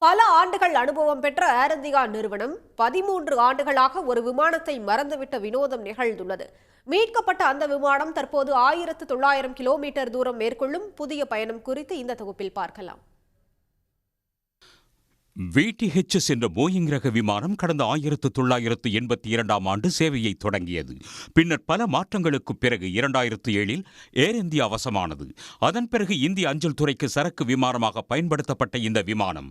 பல ஆண்டுகள் அனுபவம் பெற்ற ஏர் இந்தியா நிறுவனம் 13 ஆண்டுகளாக ஒரு விமானத்தை மறந்துவிட்ட வினோதம் நிகழ்ந்துள்ளது. மீட்கப்பட்ட அந்த விமானம் தற்போது 1900 கிலோமீட்டர் தூரம் மேற்கொள்ளும் புதிய பயணம் குறித்து இந்த தொகுப்பில் பார்க்கலாம். VTHS என்ற போயிங் ரக விமானம் கடந்த 1982ஆம் ஆண்டு சேவையை தொடங்கியது. பின்னர் பல மாற்றங்களுக்கு பிறகு 2007இல் ஏர் இந்தியா வசமானது. அதன் பிறகு இந்திய அஞ்சல் துறைக்கு சரக்கு விமானமாக பயன்படுத்தப்பட்ட இந்த விமானம்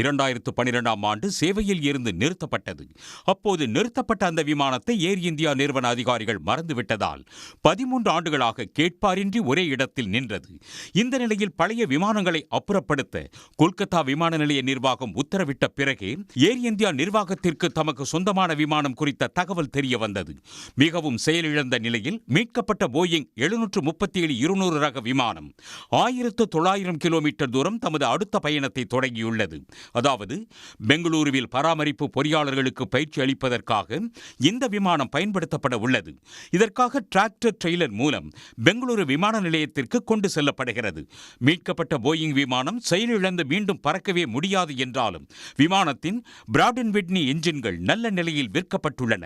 2012ஆம் ஆண்டு சேவையில் இருந்து நிறுத்தப்பட்டது. அப்போது நிறுத்தப்பட்ட அந்த விமானத்தை ஏர் இந்தியா நிறுவன அதிகாரிகள் மறந்துவிட்டதால் 13 ஆண்டுகளாக கேட்பாரின்றி ஒரே இடத்தில் நின்றது. இந்த நிலையில் பழைய விமானங்களை அப்புறப்படுத்த கொல்கத்தா விமான நிலைய நிர்வாகம் உத்தரவிட்ட பிறகு ஏர் இந்தியா நிர்வாகத்திற்கு தமக்கு சொந்தமான விமானம் குறித்த தகவல் தெரிய வந்தது. மிகவும் செயலிழந்த நிலையில் மீட்கப்பட்ட போயிங் 737-200 ரக விமானம் 1900 கிலோமீட்டர் தூரம் தமது அடுத்த பயணத்தை தொடங்கியுள்ளது. அதாவது பெங்களூருவில் பராமரிப்பு பொறியாளர்களுக்கு பயிற்சி அளிப்பதற்காக இந்த விமானம் பயன்படுத்தப்பட உள்ளது. இதற்காக டிராக்டர் ட்ரெய்லர் மூலம் பெங்களூரு விமான நிலையத்திற்கு கொண்டு செல்லப்படுகிறது. மீட்கப்பட்ட போயிங் விமானம் செயலிழந்து மீண்டும் பறக்கவே முடியாது என்றாலும் விமானத்தின் பிராட் அண்ட் விட்னி என்ஜின்கள் நல்ல நிலையில் விற்கப்பட்டுள்ளன.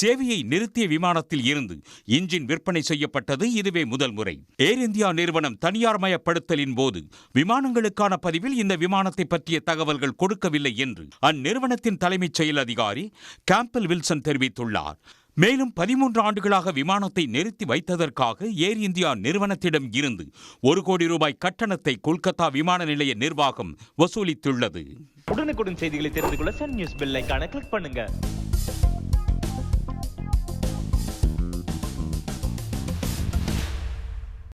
சேவையை நிறுத்திய விமானத்தில் இருந்து இன்ஜின் விற்பனை செய்யப்பட்டது இதுவே முதல் முறை. ஏர் இந்தியா நிறுவனம் தனியார்மயப்படுத்தலின் போது விமானங்களுக்கான பதிவில் இந்த விமானத்தை பற்றிய தகவல்கள் கொடுக்கவில்லை என்று அந்நிறுவனத்தின் தலைமைச் செயல் அதிகாரி கேம்பல் வில்சன் தெரிவித்துள்ளார். மேலும் 13 ஆண்டுகளாக விமானத்தை நிறுத்தி வைத்ததற்காக ஏர் இந்தியா நிறுவனத்திடம் இருந்து 1 கோடி ரூபாய் கட்டணத்தை கொல்கத்தா விமான நிலைய நிர்வாகம் வசூலித்துள்ளது. உடனுக்குடன் செய்திகளை தெரிந்து கொள்ள சன் நியூஸ் பெல் ஐகானை கிளிக் பண்ணுங்க.